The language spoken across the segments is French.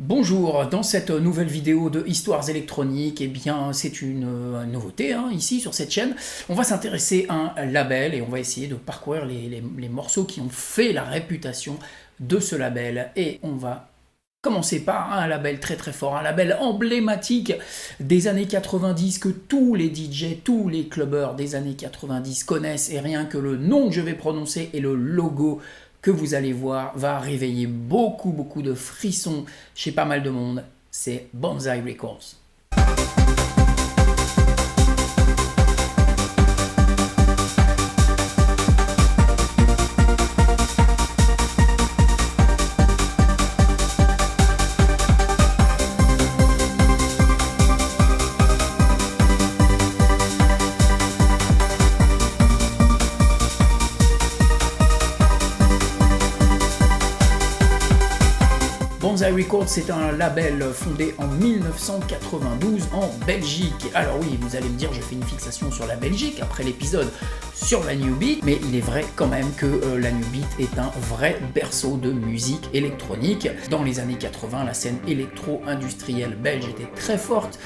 Bonjour, dans cette nouvelle vidéo de Histoires électroniques, eh bien c'est une nouveauté ici sur cette chaîne. On va s'intéresser à un label et on va essayer de parcourir les morceaux qui ont fait la réputation de ce label. Et on va commencer par un label très très fort, un label emblématique des années 90 que tous les DJ, tous les clubbers des années 90 connaissent, et rien que le nom que je vais prononcer et le logo que vous allez voir va réveiller beaucoup de frissons chez pas mal de monde. C'est Banzai Records. Banzai Records, c'est un label fondé en 1992 en Belgique. Alors oui, vous allez me dire, je fais une fixation sur la Belgique après l'épisode sur la New Beat, mais il est vrai quand même que la New Beat est un vrai berceau de musique électronique. Dans les années 80, la scène électro-industrielle belge était très forte.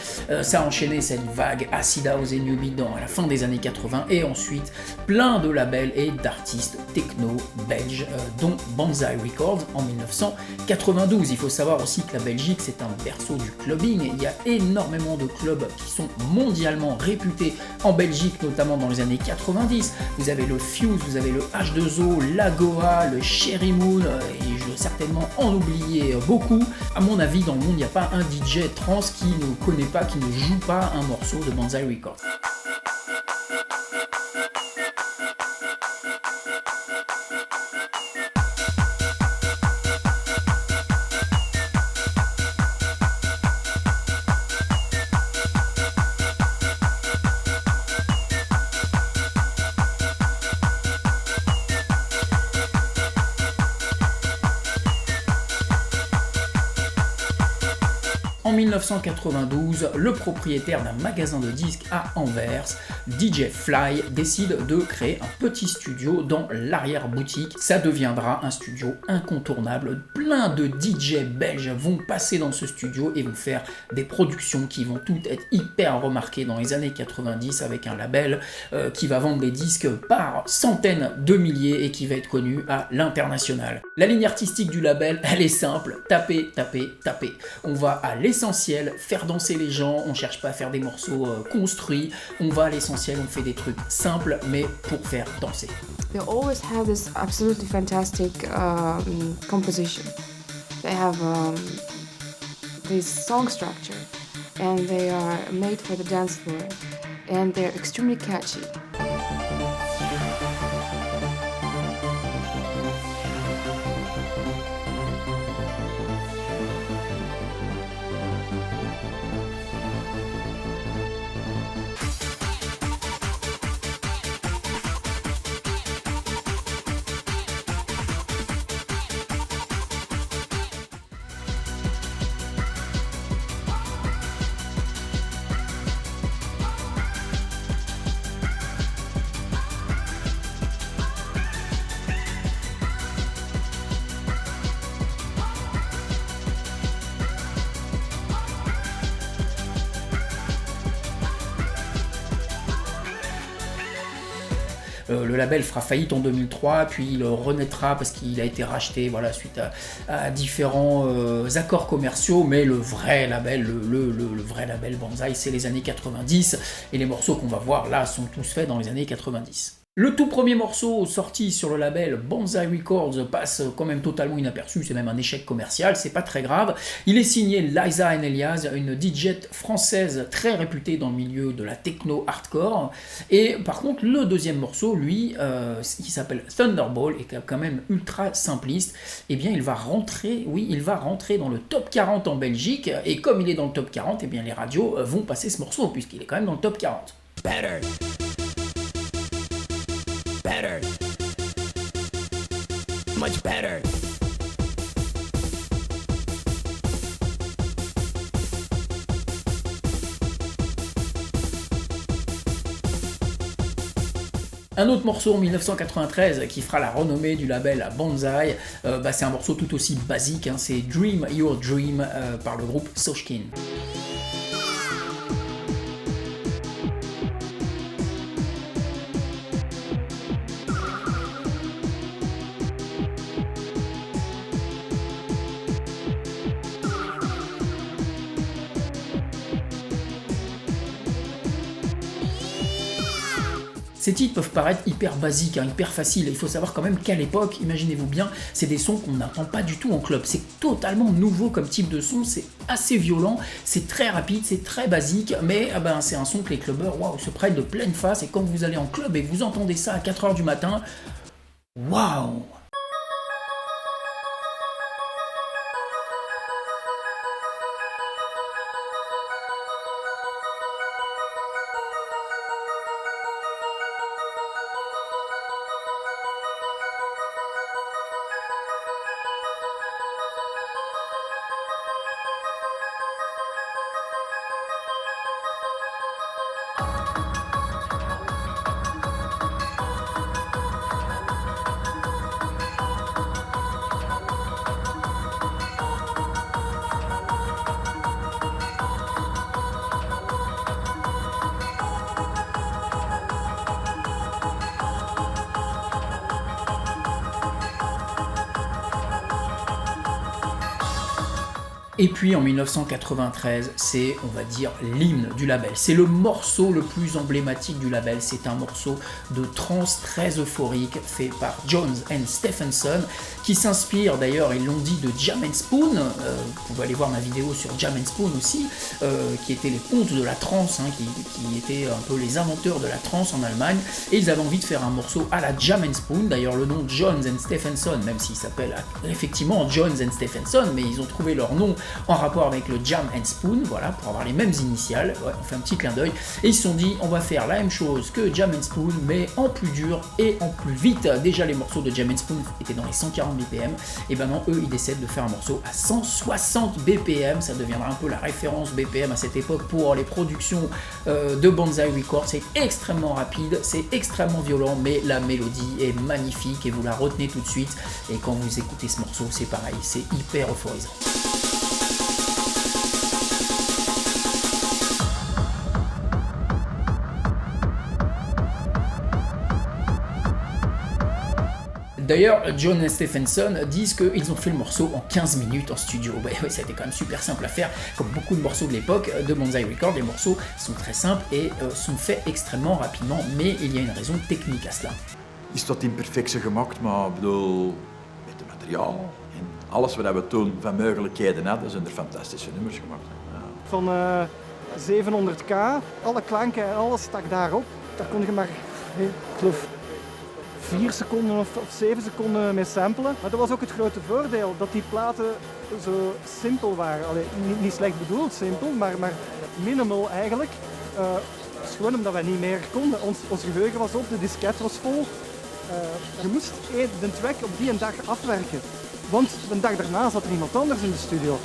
Ça a enchaîné cette vague Acid House et New Beat à la fin des années 80, et ensuite plein de labels et d'artistes techno belges, dont Banzai Records en 1992. Il faut savoir aussi que la Belgique, c'est un berceau du clubbing. Il y a énormément de clubs qui sont mondialement réputés en Belgique, notamment dans les années 90. Vous avez le Fuse, vous avez le H2O, l'Agoa, le Cherry Moon, et je vais certainement en oublier beaucoup. À mon avis, dans le monde, il n'y a pas un DJ trans qui ne connaît pas, qui ne joue pas un morceau de Banzai Records. En 1992, le propriétaire d'un magasin de disques à Anvers, DJ Fly, décide de créer un petit studio dans l'arrière-boutique. Ça deviendra un studio incontournable. Plein de DJ belges vont passer dans ce studio et vont faire des productions qui vont toutes être hyper remarquées dans les années 90, avec un label qui va vendre des disques par centaines de milliers et qui va être connu à l'international. La ligne artistique du label, elle est simple: taper. On va à l'essentiel, faire danser les gens, on cherche pas à faire des morceaux construits, on va à l'essentiel, on fait des trucs simples mais pour faire danser. They always have this absolutely fantastic composition. They have this song structure and they are made for the dance floor and they're extremely catchy. Le label fera faillite en 2003, puis il renaîtra parce qu'il a été racheté suite à différents accords commerciaux, mais le vrai label, le vrai label Banzai, c'est les années 90, et les morceaux qu'on va voir là sont tous faits dans les années 90. Le tout premier morceau sorti sur le label Banzai Records passe quand même totalement inaperçu, c'est même un échec commercial, c'est pas très grave. Il est signé Liza and Elias, une DJ française très réputée dans le milieu de la techno hardcore. Et par contre, le deuxième morceau, lui, qui s'appelle Thunderball, et qui est quand même ultra simpliste, eh bien il va rentrer dans le top 40 en Belgique, et comme il est dans le top 40, eh bien les radios vont passer ce morceau, puisqu'il est quand même dans le top 40. Better. Much better. Un autre morceau en 1993 qui fera la renommée du label Banzai, c'est un morceau tout aussi basique, hein, c'est Dream Your Dream par le groupe Soshkin. Ces titres peuvent paraître hyper basiques, hein, hyper faciles, il faut savoir quand même qu'à l'époque, imaginez-vous bien, c'est des sons qu'on n'entend pas du tout en club, c'est totalement nouveau comme type de son, c'est assez violent, c'est très rapide, c'est très basique, mais c'est un son que les clubbers se prennent de pleine face, et quand vous allez en club et que vous entendez ça à 4h du matin, waouh! Et puis en 1993, c'est, on va dire, l'hymne du label. C'est le morceau le plus emblématique du label. C'est un morceau de trance très euphorique fait par Jones and Stephenson, qui s'inspire d'ailleurs, ils l'ont dit, de Jam & Spoon. Vous pouvez aller voir ma vidéo sur Jam & Spoon aussi, qui étaient les pontes de la trance, hein, qui étaient un peu les inventeurs de la trance en Allemagne. Et ils avaient envie de faire un morceau à la Jam & Spoon. D'ailleurs, le nom Jones and Stephenson, même s'il s'appelle effectivement Jones and Stephenson, mais ils ont trouvé leur nom en rapport avec le Jam & Spoon, voilà, pour avoir les mêmes initiales, on fait un petit clin d'œil, et ils se sont dit, on va faire la même chose que Jam & Spoon, mais en plus dur et en plus vite. Déjà, les morceaux de Jam & Spoon étaient dans les 140 BPM, et maintenant, eux, ils décident de faire un morceau à 160 BPM, ça deviendra un peu la référence BPM à cette époque pour les productions de Banzai Records. C'est extrêmement rapide, c'est extrêmement violent, mais la mélodie est magnifique, et vous la retenez tout de suite, et quand vous écoutez ce morceau, c'est pareil, c'est hyper euphorisant. D'ailleurs, John et Stephenson disent qu'ils ont fait le morceau en 15 minutes en studio. Ça a été quand même super simple à faire, comme beaucoup de morceaux de l'époque de Banzai Records. Les morceaux sont très simples et sont faits extrêmement rapidement, mais il y a une raison technique à cela. Is tot in perfectie gemaakt, maar ik bedoel, met het materiaal en alles wat we toen van mogelijkheden hadden, zijn er fantastische nummers gemaakt. Ja. Van 700k, alle klanken en alles stak daarop. Daar kon je maar, ik geloof, 4 seconden of 7 seconden mee samplen. Maar dat was ook het grote voordeel, dat die platen zo simpel waren. Allee, niet slecht bedoeld simpel, maar minimal eigenlijk. Het is gewoon omdat wij niet meer konden. Ons geheugen was op, de disket was vol. Je moest de track op die een dag afwerken. Want de dag daarna zat er iemand anders in de studio.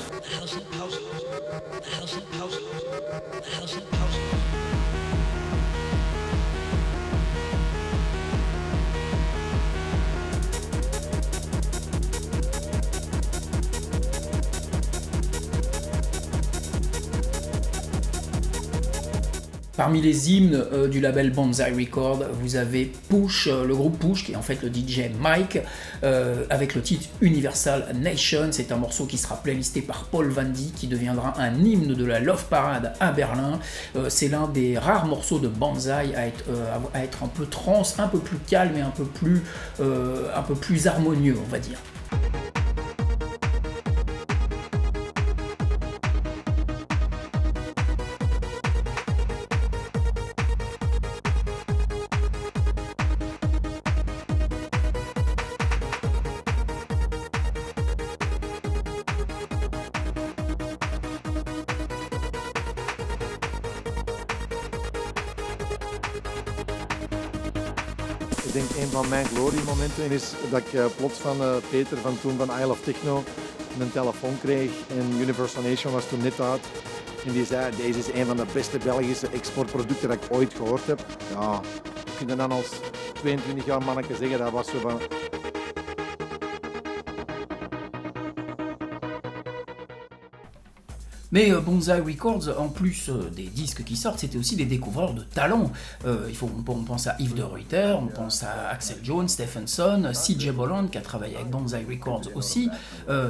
Parmi les hymnes du label Banzai Records, vous avez Push, le groupe Push, qui est en fait le DJ Mike, avec le titre Universal Nation. C'est un morceau qui sera playlisté par Paul Van Dyk, qui deviendra un hymne de la Love Parade à Berlin. C'est l'un des rares morceaux de Banzai à être un peu trance, un peu plus calme et un peu plus harmonieux, on va dire. Ik denk een van mijn gloriemomenten is dat ik plots van Peter van toen van I Love Techno een telefoon kreeg en Universal Nation was toen net uit. En die zei, deze is een van de beste Belgische exportproducten dat ik ooit gehoord heb. Ja, je kunt dan als 22 jaar manneke zeggen, dat was zo van... Mais Banzai Records, en plus des disques qui sortent, c'était aussi des découvreurs de talent. On pense à Yves de Ruyter, on pense à Axel Jones, Stephenson, CJ Bolland qui a travaillé avec Banzai Records aussi,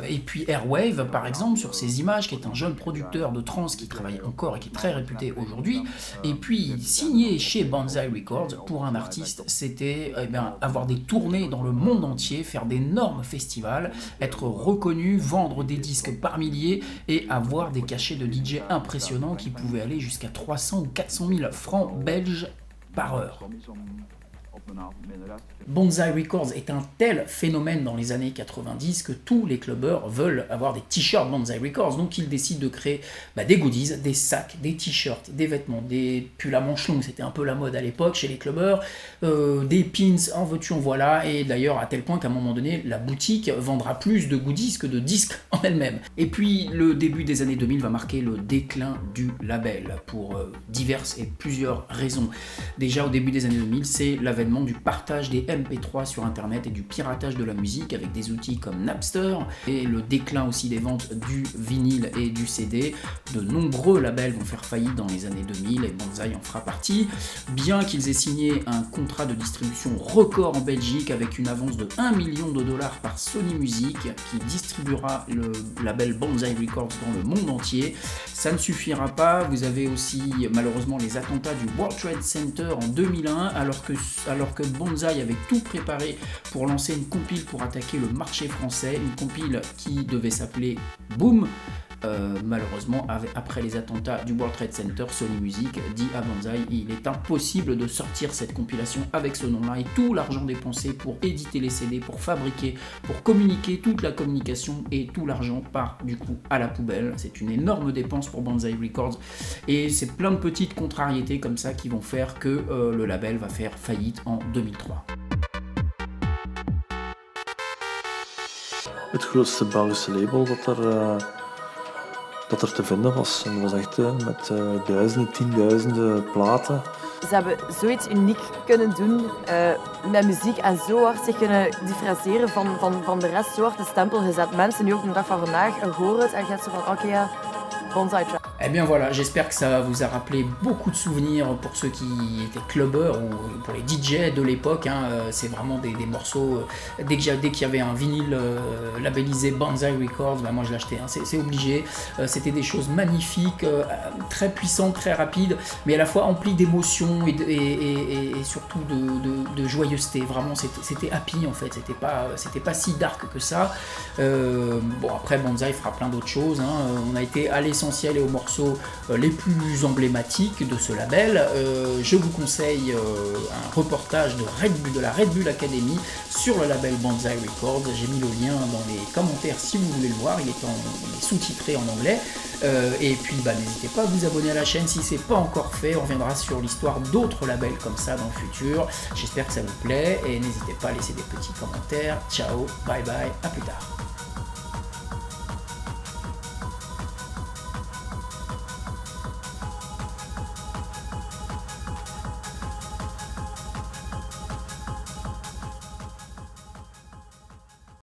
et puis Airwave par exemple sur ses images, qui est un jeune producteur de trance qui travaille encore et qui est très réputé aujourd'hui. Et puis signer chez Banzai Records pour un artiste, c'était avoir des tournées dans le monde entier, faire d'énormes festivals, être reconnu, vendre des disques par milliers et avoir des cachets de DJ impressionnants qui pouvaient aller jusqu'à 300 ou 400 000 francs belges par heure. Banzai Records est un tel phénomène dans les années 90 que tous les clubbers veulent avoir des t-shirts Banzai Records, donc ils décident de créer des goodies, des sacs, des t-shirts, des vêtements, des pulls à manches longues, c'était un peu la mode à l'époque chez les clubbers, des pins, en veux-tu en voilà, et d'ailleurs à tel point qu'à un moment donné la boutique vendra plus de goodies que de disques en elle-même. Et puis le début des années 2000 va marquer le déclin du label pour diverses et plusieurs raisons. Déjà au début des années 2000, c'est l'avènement du partage des MP3 sur internet et du piratage de la musique avec des outils comme Napster et le déclin aussi des ventes du vinyle et du CD. De nombreux labels vont faire faillite dans les années 2000 et Banzai en fera partie, bien qu'ils aient signé un contrat de distribution record en Belgique avec une avance de 1 million de dollars par Sony Music qui distribuera le label Banzai Records dans le monde entier. Ça ne suffira pas, vous avez aussi malheureusement les attentats du World Trade Center en 2001 alors que Banzai avait tout préparé pour lancer une compile pour attaquer le marché français, une compile qui devait s'appeler Boom. Malheureusement, après les attentats du World Trade Center, Sony Music dit à Banzai il est impossible de sortir cette compilation avec ce nom-là et tout l'argent dépensé pour éditer les CD, pour fabriquer, pour communiquer, toute la communication et tout l'argent part du coup à la poubelle. C'est une énorme dépense pour Banzai Records et c'est plein de petites contrariétés comme ça qui vont faire que le label va faire faillite en 2003. Het grootste Belgische label dat er te vinden was. En dat was echt met duizenden, tienduizenden platen. Ze hebben zoiets uniek kunnen doen met muziek en zo hard zich kunnen differentiëren van de rest, zo hard de stempel gezet. Mensen nu ook de dag van vandaag horen het en je hebt zo van oké, ja, Banzai Track. Eh bien voilà, j'espère que ça vous a rappelé beaucoup de souvenirs pour ceux qui étaient clubbers ou pour les DJ de l'époque. C'est vraiment des morceaux, dès qu'il y avait un vinyle labellisé Banzai Records, moi je l'achetais, c'est obligé. C'était des choses magnifiques, très puissantes, très rapides, mais à la fois emplies d'émotions et surtout de joyeuseté. Vraiment, c'était happy en fait, c'était pas si dark que ça. Bon, après Banzai fera plein d'autres choses. On a été à l'essentiel et aux morceaux les plus emblématiques de ce label. Je vous conseille un reportage de la Red Bull Academy sur le label Banzai Records. J'ai mis le lien dans les commentaires si vous voulez le voir, il est sous-titré en anglais. Et puis n'hésitez pas à vous abonner à la chaîne si c'est pas encore fait. On reviendra sur l'histoire d'autres labels comme ça dans le futur. J'espère que ça vous plaît et n'hésitez pas à laisser des petits commentaires. Ciao, bye bye, à plus tard.